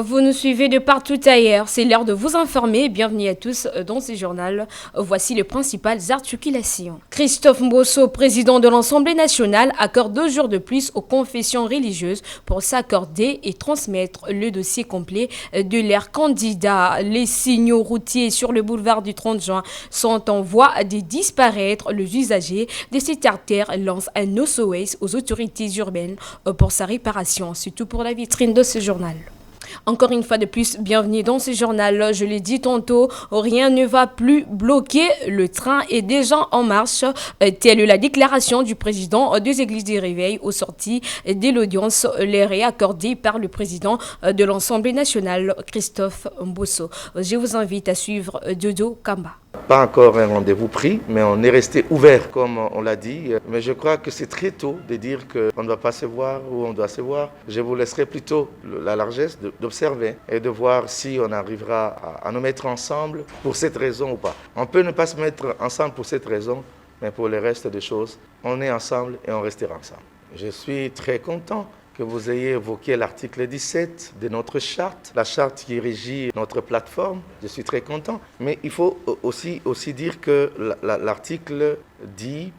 Vous nous suivez de partout ailleurs, c'est l'heure de vous informer. Bienvenue à tous dans ce journal. Voici les principales articulations. Christophe Mbosso, président de l'Assemblée nationale, accorde 2 jours de plus aux confessions religieuses pour s'accorder et transmettre le dossier complet de leurs candidats. Les signaux routiers sur le boulevard du 30 juin sont en voie de disparaître. Les usagers de cette artère lancent un SOS aux autorités urbaines pour sa réparation. C'est tout pour la vitrine de ce journal. Encore une fois de plus, bienvenue dans ce journal. Je l'ai dit tantôt, rien ne va plus bloquer. Le train est déjà en marche. Telle est la déclaration du président des Églises du Réveil aux sorties de l'audience les réaccordée par le président de l'Assemblée nationale, Christophe Mbosso. Je vous invite à suivre Dodo Kamba. Pas encore un rendez-vous pris, mais on est resté ouvert, comme on l'a dit. Mais je crois que c'est très tôt de dire qu'on ne va pas se voir ou on doit se voir. Je vous laisserai plutôt la largesse d'observer et de voir si on arrivera à nous mettre ensemble pour cette raison ou pas. On peut ne pas se mettre ensemble pour cette raison, mais pour le reste des choses, on est ensemble et on restera ensemble. Je suis très content que vous ayez évoqué l'article 17 de notre charte, la charte qui régit notre plateforme. Je suis très content. Mais il faut aussi dire que l'article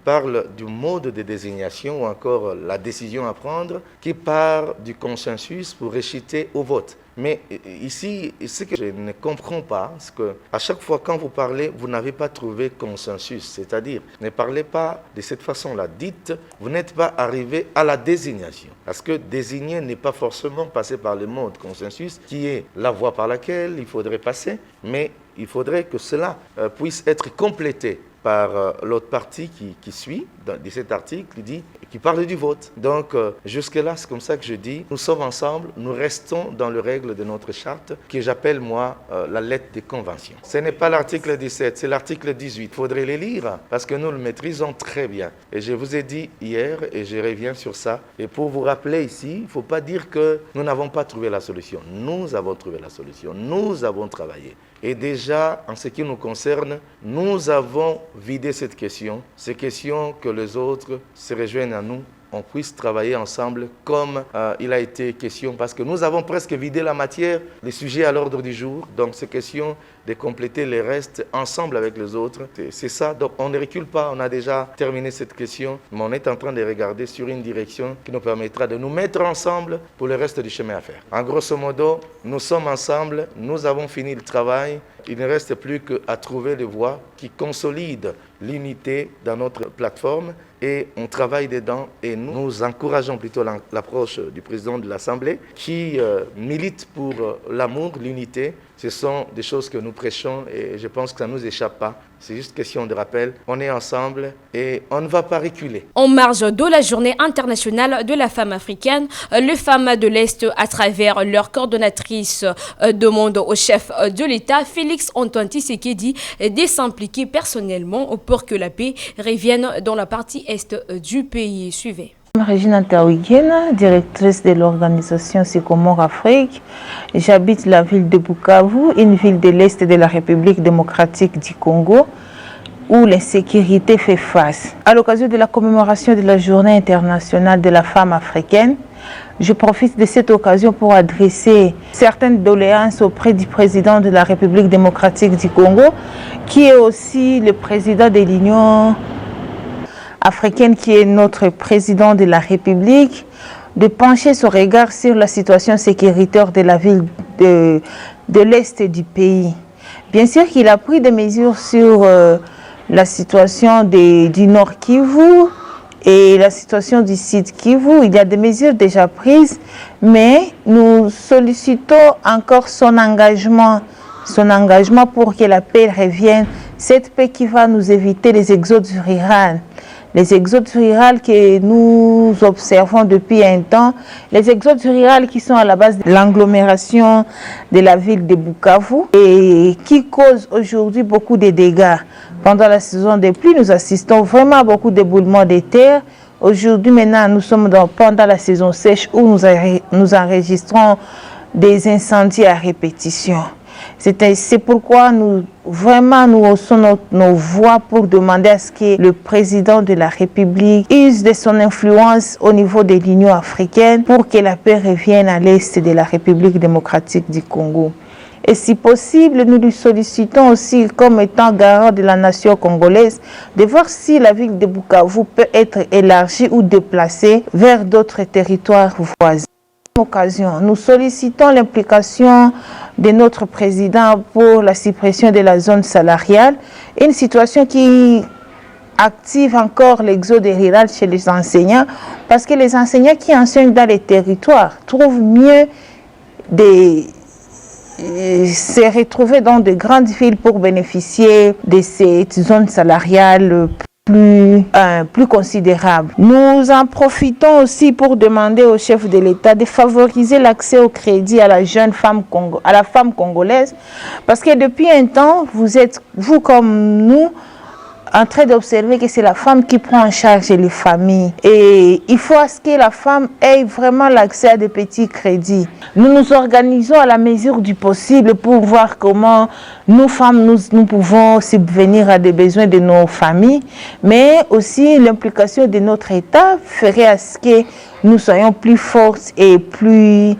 parle du mode de désignation ou encore la décision à prendre qui part du consensus pour réciter au vote. Mais ici, ce que je ne comprends pas, c'est qu'à chaque fois quand vous parlez, vous n'avez pas trouvé consensus. C'est-à-dire, ne parlez pas de cette façon-là. Dites, vous n'êtes pas arrivé à la désignation. Parce que désigner n'est pas forcément passer par le mode consensus, qui est la voie par laquelle il faudrait passer, mais il faudrait que cela puisse être complété par l'autre partie qui suit de cet article, qui parle du vote. Donc, jusque-là, c'est comme ça que je dis, nous sommes ensemble, nous restons dans les règles de notre charte, que j'appelle, moi, la lettre des conventions. Ce n'est pas l'article 17, c'est l'article 18. Il faudrait les lire, parce que nous le maîtrisons très bien. Et je vous ai dit hier, et je reviens sur ça, et pour vous rappeler ici, il ne faut pas dire que nous n'avons pas trouvé la solution. Nous avons trouvé la solution, nous avons travaillé. Et déjà, en ce qui nous concerne, nous avons vidé cette question. Ces questions que les autres se rejoignent à nous, on puisse travailler ensemble comme il a été question, parce que nous avons presque vidé la matière, les sujets à l'ordre du jour. Donc, c'est question de compléter les restes ensemble avec les autres. C'est ça. Donc, on ne recule pas. On a déjà terminé cette question, mais on est en train de regarder sur une direction qui nous permettra de nous mettre ensemble pour le reste du chemin à faire. En grosso modo, nous sommes ensemble. Nous avons fini le travail. Il ne reste plus qu'à trouver les voies qui consolident l'unité dans notre plateforme et on travaille dedans et nous encourageons plutôt l'approche du président de l'Assemblée qui milite pour l'amour, l'unité. Ce sont des choses que nous prêchons et je pense que ça ne nous échappe pas. C'est juste question de rappel. On est ensemble et on ne va pas reculer. En marge de la journée internationale de la femme africaine, les femmes de l'Est, à travers leur coordonnatrice, demandent au chef de l'État, Félix Antoine Tshisekedi, de s'impliquer personnellement pour que la paix revienne dans la partie Est du pays. Suivez. Régina Tawigena, directrice de l'organisation Sycomore Afrique. J'habite la ville de Bukavu, une ville de l'Est de la République démocratique du Congo, où l'insécurité fait face. À l'occasion de la commémoration de la Journée internationale de la femme africaine, je profite de cette occasion pour adresser certaines doléances auprès du président de la République démocratique du Congo, qui est aussi le président de l'Union africaine, qui est notre président de la République, de pencher son regard sur la situation sécuritaire de la ville de l'Est du pays. Bien sûr qu'il a pris des mesures sur la situation du Nord Kivu et la situation du Sud Kivu. Il y a des mesures déjà prises, mais nous sollicitons encore son engagement pour que la paix revienne. Cette paix qui va nous éviter les exodes ruraux. Les exodes ruraux que nous observons depuis un temps, les exodes ruraux qui sont à la base de l'agglomération de la ville de Bukavu et qui causent aujourd'hui beaucoup de dégâts. Pendant la saison des pluies, nous assistons vraiment à beaucoup d'éboulements de terre. Aujourd'hui, maintenant, nous sommes pendant la saison sèche où nous enregistrons des incendies à répétition. C'est pourquoi nous haussons nos voix pour demander à ce que le président de la République use de son influence au niveau de l'Union africaine pour que la paix revienne à l'est de la République démocratique du Congo. Et si possible, nous lui sollicitons aussi, comme étant garant de la nation congolaise, de voir si la ville de Bukavu peut être élargie ou déplacée vers d'autres territoires voisins. À l'occasion, nous sollicitons l'implication de notre président pour la suppression de la zone salariale, une situation qui active encore l'exode rural chez les enseignants, parce que les enseignants qui enseignent dans les territoires trouvent mieux se retrouver dans de grandes villes pour bénéficier de cette zone salariale plus considérable. Nous en profitons aussi pour demander au chef de l'État de favoriser l'accès au crédit à la femme congolaise, parce que depuis un temps, vous comme nous, en train d'observer que c'est la femme qui prend en charge les familles. Et il faut à ce que la femme ait vraiment l'accès à des petits crédits. Nous nous organisons à la mesure du possible pour voir comment nous femmes, nous pouvons subvenir à des besoins de nos familles, mais aussi l'implication de notre État ferait à ce que nous soyons plus fortes et plus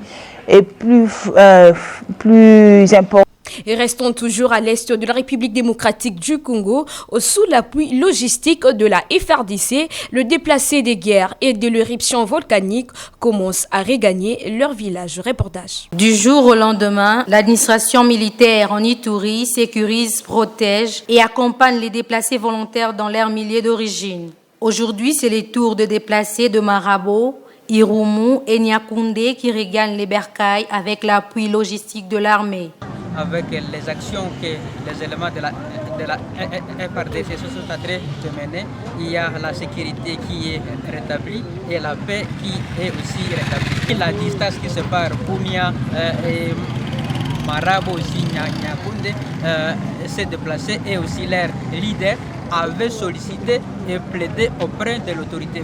importantes. Et restons toujours à l'est de la République démocratique du Congo, sous l'appui logistique de la FRDC. Le déplacé des guerres et de l'éruption volcanique commencent à regagner leur village. Reportage. Du jour au lendemain, l'administration militaire en Ituri sécurise, protège et accompagne les déplacés volontaires dans leur milieu d'origine. Aujourd'hui, c'est les tours de déplacés de Marabo, Irumu et Niakoundé qui regagnent les bercailles avec l'appui logistique de l'armée. Avec les actions que les éléments de la FRDC sont en train de mener, il y a la sécurité qui est rétablie et la paix qui est aussi rétablie. La distance qui sépare Bunia et Marabo, aussi Niakoundé, s'est déplacée et aussi leur leader avait sollicité et plaidé auprès de l'autorité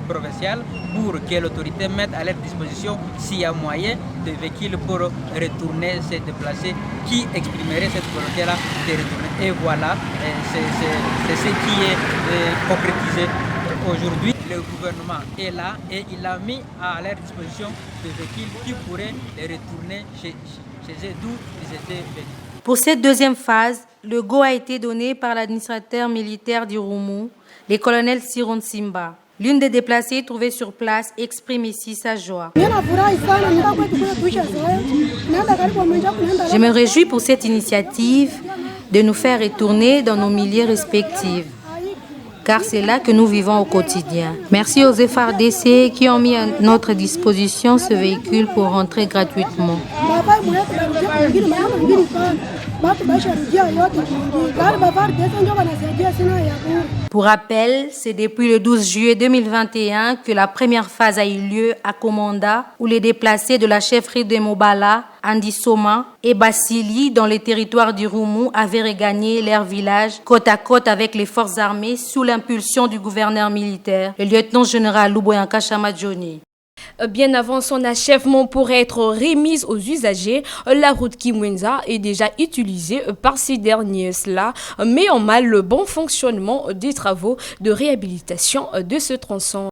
provinciale pour que l'autorité mette à leur disposition s'il y a moyen de véhicules pour retourner, se déplacer, qui exprimerait cette volonté-là de retourner. Et voilà, c'est ce qui est concrétisé aujourd'hui. Le gouvernement est là et il a mis à leur disposition des véhicules qui pourraient les retourner chez eux d'où ils étaient venus. Pour cette deuxième phase, le go a été donné par l'administrateur militaire d'Irumu, le colonel Siron Simba. L'une des déplacées trouvée sur place exprime ici sa joie. Je me réjouis pour cette initiative de nous faire retourner dans nos milieux respectifs, car c'est là que nous vivons au quotidien. Merci aux FRDC qui ont mis à notre disposition ce véhicule pour rentrer gratuitement. Pour rappel, c'est depuis le 12 juillet 2021 que la première phase a eu lieu à Komanda, où les déplacés de la chefferie de Mobala, Andisoma et Basili, dans les territoires du Rumu, avaient regagné leur village côte à côte avec les forces armées sous l'impulsion du gouverneur militaire, le lieutenant-général Luboyanka Chamadjoni. Bien avant son achèvement pour être remise aux usagers, la route Kimwenza est déjà utilisée par ces derniers. Cela met en mal le bon fonctionnement des travaux de réhabilitation de ce tronçon.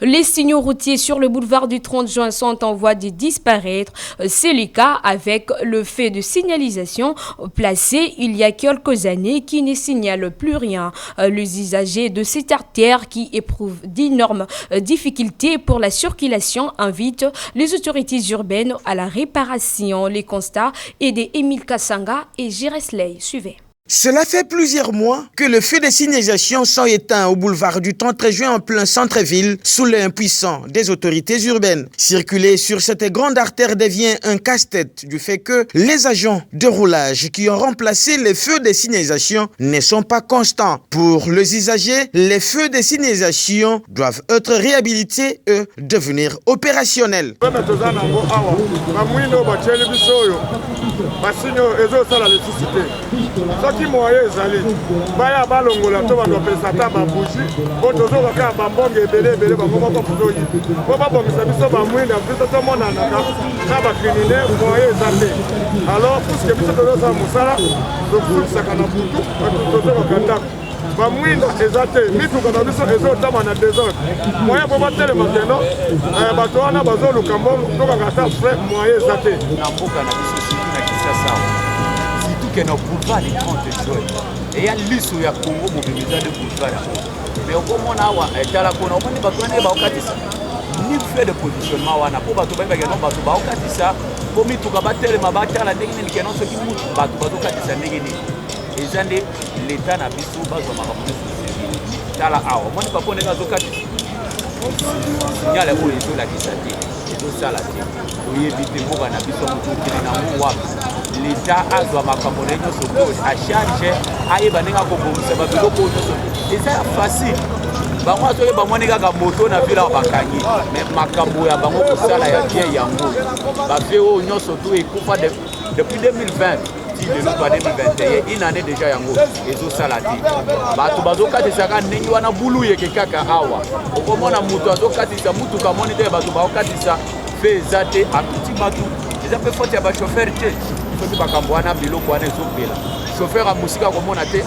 Les signaux routiers sur le boulevard du 30 juin sont en voie de disparaître. C'est le cas avec le fait de signalisation placé il y a quelques années qui ne signale plus rien. Les usagers de cette artère qui éprouvent d'énormes difficultés pour la circulation invitent les autorités urbaines à la réparation. Les constats est d'Émile Kassanga et Giresley. Suivez. Cela fait plusieurs mois que le feu de signalisation sont éteints au boulevard du 30 juin en plein centre-ville sous l'impuissance des autorités urbaines. Circuler sur cette grande artère devient un casse-tête du fait que les agents de roulage qui ont remplacé les feux de signalisation ne sont pas constants. Pour les usagers, les feux de signalisation doivent être réhabilités et devenir opérationnels. soki moyen ezali baya balongola to badopesa ata babushi po tozokaka bambonge ebele bango moko buzoyi po babongisa biso bamwinda biso tomonanaka na bakriminaire moyen eza te alors puisque biso tozosala mosala tokulisaka na butu tozokaka ndako bamwinda eza te mituka na biso ezotama na désordre moyen po batelema keno bato wana bazoluka mbongo tokanga ata frais moyen eza te na mboka na biso surtout na Kinshasa surtout ke na boulevard de 30 juin eya liso ya Congo mobiliza de boulevard mais okomona awa etala kona omoni bato wana baokatisa ni fait de positionnement wana po bato bayebake no bato baokatisa po mituka batelema batala ndenge nini keno soki mutu bato bazokatisa ndenge nini eza nde leta na biso bazwa makambo nyonso tala awa omoni papa ndenge azokatisa signale oyo ezolakisa te ezosala te oyebi te mboka na biso moto okende nango wapi leta azwa makambo na ye nyonso to acharge ayeba ndenge akobongisa babiloko oyo nyonso eza ya facile bango azoyeba moni kaka moto na vila bakangi me makambo ya bango kosala ya bien yango bavie oyo nyonso to ekufa depuis 2020 2021 une année déjà yango ezosala te bato bazokatisaka ndenge wana bulu yeke kaka awa okomona moto azokatisa mutuka moni te bato baokatisa fe eza te akuti bato eza mpe faute ya bachauffeur te soki makambo wana biloko wana ezopela chauffeur amusika komona te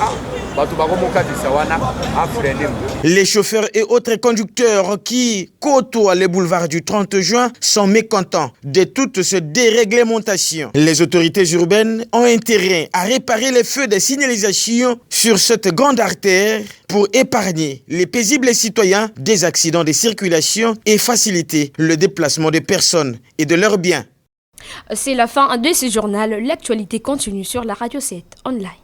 Les chauffeurs et autres conducteurs qui côtoient les boulevards du 30 juin sont mécontents de toute cette déréglementation. Les autorités urbaines ont intérêt à réparer les feux de signalisation sur cette grande artère pour épargner les paisibles citoyens des accidents de circulation et faciliter le déplacement des personnes et de leurs biens. C'est la fin de ce journal. L'actualité continue sur la Radio 7 online.